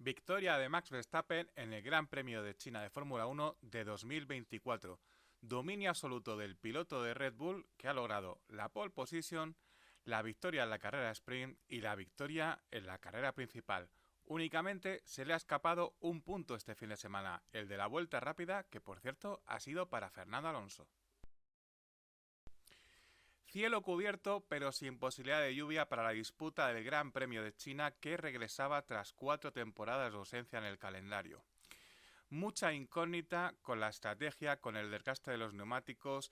Victoria de Max Verstappen en el Gran Premio de China de Fórmula 1 de 2024. Dominio absoluto del piloto de Red Bull que ha logrado la pole position, la victoria en la carrera sprint y la victoria en la carrera principal. Únicamente se le ha escapado un punto este fin de semana, el de la vuelta rápida, que por cierto ha sido para Fernando Alonso. Cielo cubierto, pero sin posibilidad de lluvia para la disputa del Gran Premio de China que regresaba tras 4 temporadas de ausencia en el calendario. Mucha incógnita con la estrategia, con el desgaste de los neumáticos,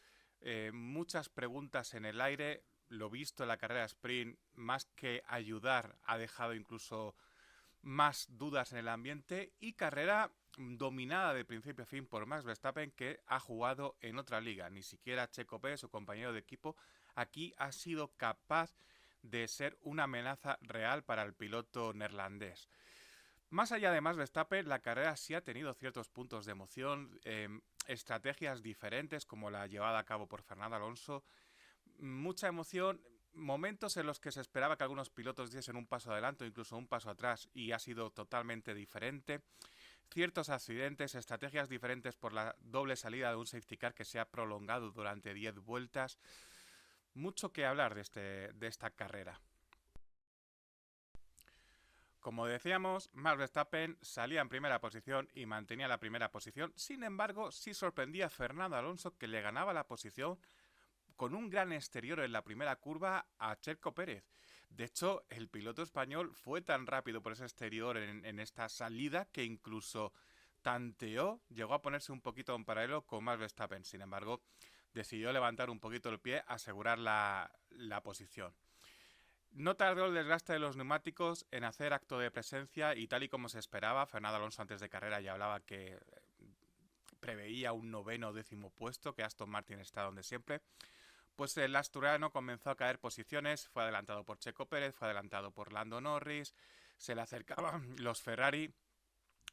muchas preguntas en el aire. Lo visto en la carrera sprint, más que ayudar, ha dejado incluso más dudas en el ambiente y carrera dominada de principio a fin por Max Verstappen, que ha jugado en otra liga. Ni siquiera Checo Pérez, su compañero de equipo, aquí ha sido capaz de ser una amenaza real para el piloto neerlandés. Más allá de Max Verstappen, la carrera sí ha tenido ciertos puntos de emoción, estrategias diferentes como la llevada a cabo por Fernando Alonso, mucha emoción, momentos en los que se esperaba que algunos pilotos diesen un paso adelante o incluso un paso atrás y ha sido totalmente diferente. Ciertos accidentes, estrategias diferentes por la doble salida de un safety car que se ha prolongado durante 10 vueltas. Mucho que hablar de esta carrera. Como decíamos, Max Verstappen salía en primera posición y mantenía la primera posición. Sin embargo, sí sorprendía a Fernando Alonso, que le ganaba la posición con un gran exterior en la primera curva a Checo Pérez. De hecho, el piloto español fue tan rápido por ese exterior en esta salida que incluso tanteó, llegó a ponerse un poquito en paralelo con Max Verstappen. Sin embargo, decidió levantar un poquito el pie, asegurar la posición. No tardó el desgaste de los neumáticos en hacer acto de presencia y tal y como se esperaba, Fernando Alonso antes de carrera ya hablaba que preveía un noveno o décimo puesto, que Aston Martin está donde siempre. Pues el asturiano comenzó a caer posiciones, fue adelantado por Checo Pérez, fue adelantado por Lando Norris, se le acercaban los Ferrari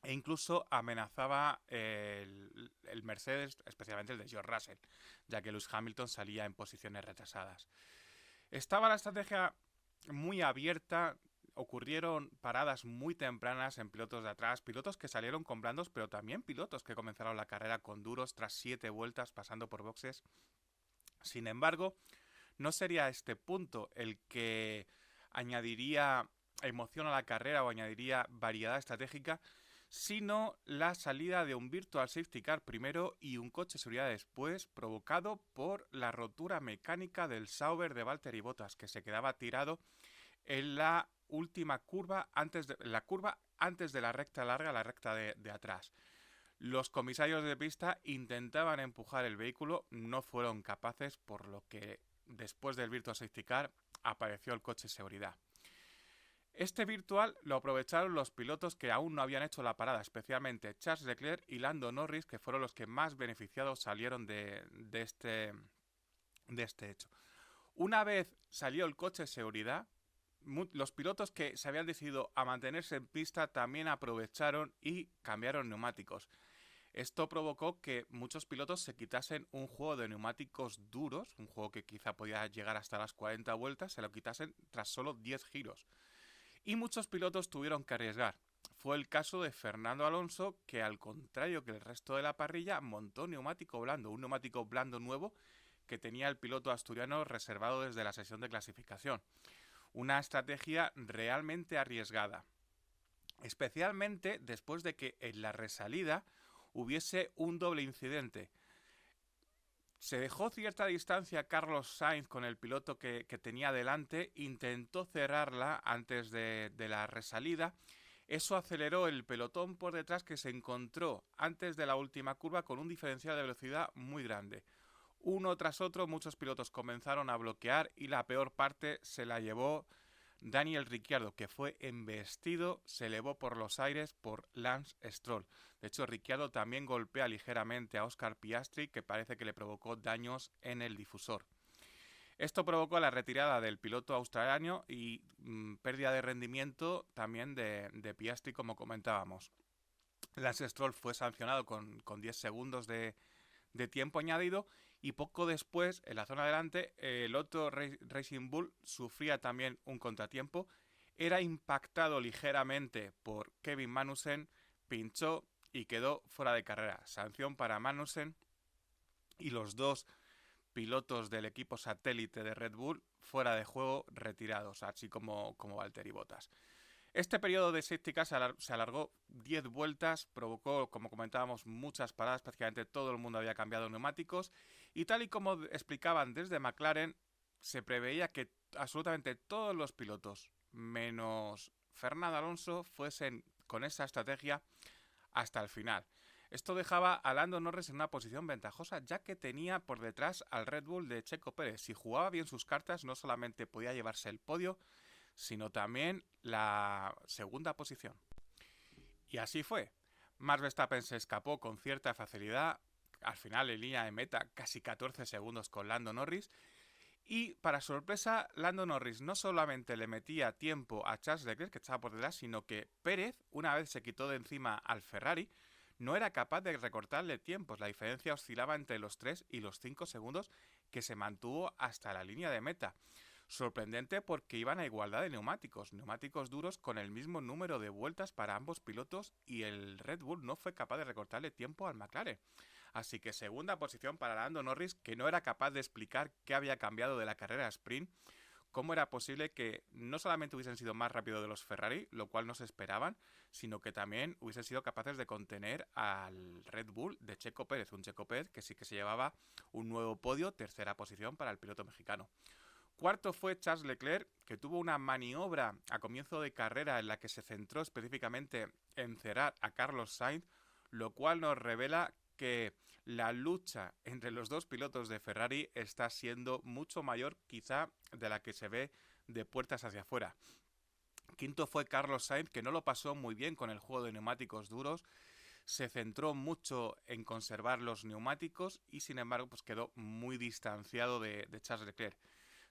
e incluso amenazaba el Mercedes, especialmente el de George Russell, ya que Lewis Hamilton salía en posiciones retrasadas. Estaba la estrategia muy abierta, ocurrieron paradas muy tempranas en pilotos de atrás, pilotos que salieron con blandos, pero también pilotos que comenzaron la carrera con duros tras 7 vueltas pasando por boxes. Sin embargo, no sería este punto el que añadiría emoción a la carrera o añadiría variedad estratégica, sino la salida de un virtual safety car primero y un coche de seguridad después, provocado por la rotura mecánica del Sauber de Valtteri Bottas, que se quedaba tirado en la última curva, antes de la recta larga, la recta de atrás. Los comisarios de pista intentaban empujar el vehículo, no fueron capaces, por lo que después del Virtual Safety Car apareció el coche de seguridad. Este virtual lo aprovecharon los pilotos que aún no habían hecho la parada, especialmente Charles Leclerc y Lando Norris, que fueron los que más beneficiados salieron de este hecho. Una vez salió el coche de seguridad, los pilotos que se habían decidido a mantenerse en pista también aprovecharon y cambiaron neumáticos. Esto provocó que muchos pilotos se quitasen un juego de neumáticos duros, un juego que quizá podía llegar hasta las 40 vueltas, se lo quitasen tras solo 10 giros. Y muchos pilotos tuvieron que arriesgar. Fue el caso de Fernando Alonso, que al contrario que el resto de la parrilla, montó neumático blando, un neumático blando nuevo que tenía el piloto asturiano reservado desde la sesión de clasificación. Una estrategia realmente arriesgada, especialmente después de que en la resalida hubiese un doble incidente. Se dejó cierta distancia Carlos Sainz con el piloto que tenía delante, intentó cerrarla antes de la resalida. Eso aceleró el pelotón por detrás, que se encontró antes de la última curva con un diferencial de velocidad muy grande. Uno tras otro, muchos pilotos comenzaron a bloquear y la peor parte se la llevó Daniel Ricciardo, que fue embestido, se elevó por los aires por Lance Stroll. De hecho, Ricciardo también golpea ligeramente a Oscar Piastri, que parece que le provocó daños en el difusor. Esto provocó la retirada del piloto australiano y pérdida de rendimiento también de Piastri, como comentábamos. Lance Stroll fue sancionado con 10 segundos de tiempo añadido, y poco después, en la zona delante, el otro Racing Bull sufría también un contratiempo. era impactado ligeramente por Kevin Magnussen, pinchó y quedó fuera de carrera. Sanción para Magnussen y los dos pilotos del equipo satélite de Red Bull fuera de juego retirados, así como Valtteri Bottas. Este periodo de safety car se alargó 10 vueltas, provocó, como comentábamos, muchas paradas, prácticamente todo el mundo había cambiado neumáticos y tal y como explicaban desde McLaren, se preveía que absolutamente todos los pilotos, menos Fernando Alonso, fuesen con esa estrategia hasta el final. Esto dejaba a Lando Norris en una posición ventajosa, ya que tenía por detrás al Red Bull de Checo Pérez. Si jugaba bien sus cartas, no solamente podía llevarse el podio, sino también la segunda posición. Y así fue. Max Verstappen se escapó con cierta facilidad, al final en línea de meta casi 14 segundos con Lando Norris, y para sorpresa Lando Norris no solamente le metía tiempo a Charles Leclerc, que estaba por detrás, sino que Pérez, una vez se quitó de encima al Ferrari, no era capaz de recortarle tiempos. La diferencia oscilaba entre los 3 y los 5 segundos que se mantuvo hasta la línea de meta. Sorprendente porque iban a igualdad de neumáticos duros con el mismo número de vueltas para ambos pilotos y el Red Bull no fue capaz de recortarle tiempo al McLaren. Así que segunda posición para Lando Norris, que no era capaz de explicar qué había cambiado de la carrera sprint, cómo era posible que no solamente hubiesen sido más rápidos de los Ferrari, lo cual no se esperaban, sino que también hubiesen sido capaces de contener al Red Bull de Checo Pérez, un Checo Pérez que sí que se llevaba un nuevo podio, tercera posición para el piloto mexicano. Cuarto fue Charles Leclerc, que tuvo una maniobra a comienzo de carrera en la que se centró específicamente en cerrar a Carlos Sainz, lo cual nos revela que la lucha entre los dos pilotos de Ferrari está siendo mucho mayor quizá de la que se ve de puertas hacia afuera. Quinto fue Carlos Sainz, que no lo pasó muy bien con el juego de neumáticos duros, se centró mucho en conservar los neumáticos y sin embargo pues quedó muy distanciado de Charles Leclerc.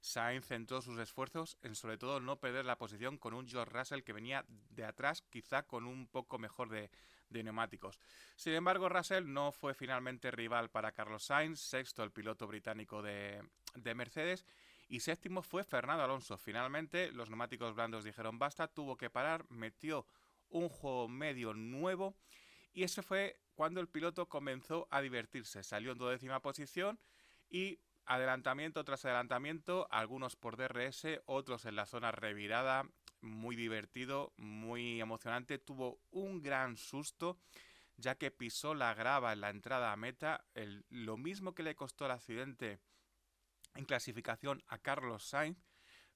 Sainz centró sus esfuerzos en sobre todo no perder la posición con un George Russell que venía de atrás quizá con un poco mejor de neumáticos. Sin embargo, Russell no fue finalmente rival para Carlos Sainz, sexto el piloto británico de Mercedes y séptimo fue Fernando Alonso. Finalmente los neumáticos blandos dijeron basta, tuvo que parar, metió un juego medio nuevo y ese fue cuando el piloto comenzó a divertirse. Salió en 12ª posición y adelantamiento tras adelantamiento, algunos por DRS, otros en la zona revirada, muy divertido, muy emocionante. Tuvo un gran susto ya que pisó la grava en la entrada a meta, lo mismo que le costó el accidente en clasificación a Carlos Sainz.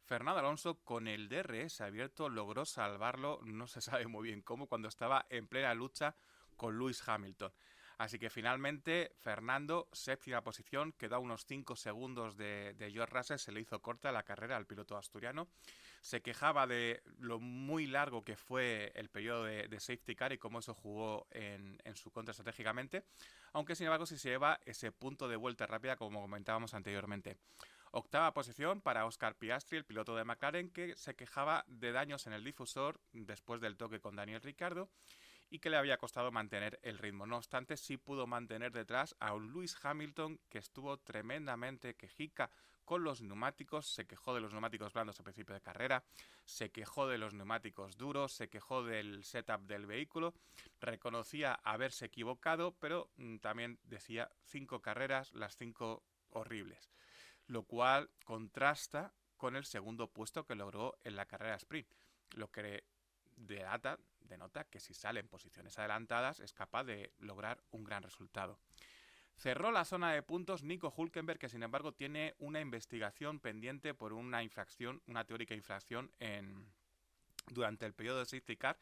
Fernando Alonso con el DRS abierto logró salvarlo, no se sabe muy bien cómo, cuando estaba en plena lucha con Lewis Hamilton. Así que finalmente Fernando, séptima posición, quedó a unos 5 segundos de George Russell, se le hizo corta la carrera al piloto asturiano. Se quejaba de lo muy largo que fue el periodo de safety car y cómo eso jugó en su contra estratégicamente, aunque sin embargo sí se lleva ese punto de vuelta rápida como comentábamos anteriormente. Octava posición para Oscar Piastri, el piloto de McLaren, que se quejaba de daños en el difusor después del toque con Daniel Ricciardo y que le había costado mantener el ritmo. No obstante, sí pudo mantener detrás a un Lewis Hamilton que estuvo tremendamente quejica con los neumáticos, se quejó de los neumáticos blandos a principio de carrera, se quejó de los neumáticos duros, se quejó del setup del vehículo, reconocía haberse equivocado, pero también decía 5 carreras, las 5 horribles, lo cual contrasta con el segundo puesto que logró en la carrera sprint, lo que denota que si sale en posiciones adelantadas es capaz de lograr un gran resultado. Cerró la zona de puntos Nico Hülkenberg, que sin embargo tiene una investigación pendiente por una infracción, una teórica infracción durante el periodo de safety car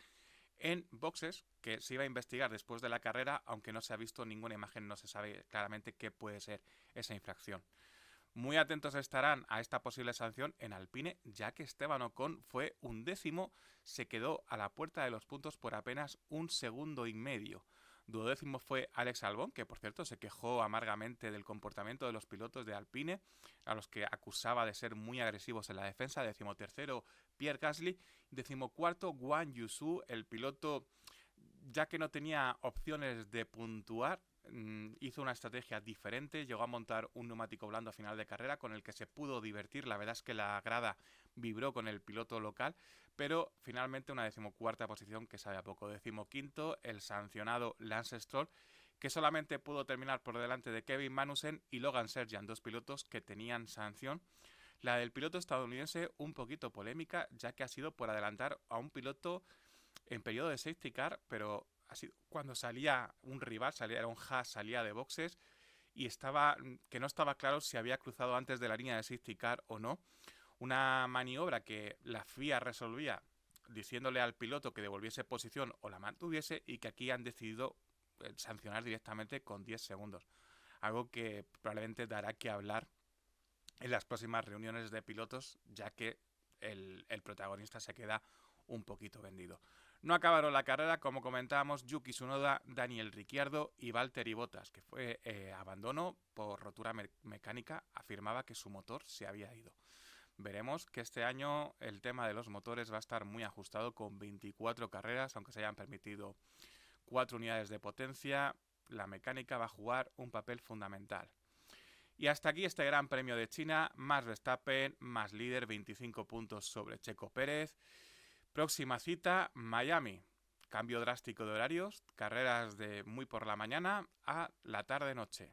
en boxes, que se iba a investigar después de la carrera, aunque no se ha visto ninguna imagen, no se sabe claramente qué puede ser esa infracción. Muy atentos estarán a esta posible sanción en Alpine, ya que Esteban Ocon fue 11º, se quedó a la puerta de los puntos por apenas 1,5 segundos. 12º fue Alex Albon, que por cierto se quejó amargamente del comportamiento de los pilotos de Alpine, a los que acusaba de ser muy agresivos en la defensa. 13º Pierre Gasly, 14º Guan Yu Zhou, el piloto ya que no tenía opciones de puntuar, hizo una estrategia diferente, llegó a montar un neumático blando a final de carrera con el que se pudo divertir. La verdad es que la grada vibró con el piloto local, pero finalmente una 14ª posición que sabe a poco. 15º, el sancionado Lance Stroll, que solamente pudo terminar por delante de Kevin Magnussen y Logan Sargeant, 2 pilotos que tenían sanción. La del piloto estadounidense un poquito polémica, ya que ha sido por adelantar a un piloto en periodo de safety car, pero así, cuando salía un rival, era un Haas, salía de boxes y que no estaba claro si había cruzado antes de la línea de safety car o no. Una maniobra que la FIA resolvía diciéndole al piloto que devolviese posición o la mantuviese, y que aquí han decidido sancionar directamente con 10 segundos. Algo que probablemente dará que hablar en las próximas reuniones de pilotos, ya que el protagonista se queda un poquito vendido. No acabaron la carrera, como comentábamos, Yuki Tsunoda, Daniel Ricciardo y Valtteri Bottas, que fue abandono por rotura mecánica. Afirmaba que su motor se había ido. Veremos que este año el tema de los motores va a estar muy ajustado, con 24 carreras, aunque se hayan permitido 4 unidades de potencia. La mecánica va a jugar un papel fundamental. Y hasta aquí este Gran Premio de China. Max Verstappen, más líder, 25 puntos sobre Checo Pérez. Próxima cita, Miami. Cambio drástico de horarios, carreras de muy por la mañana a la tarde-noche.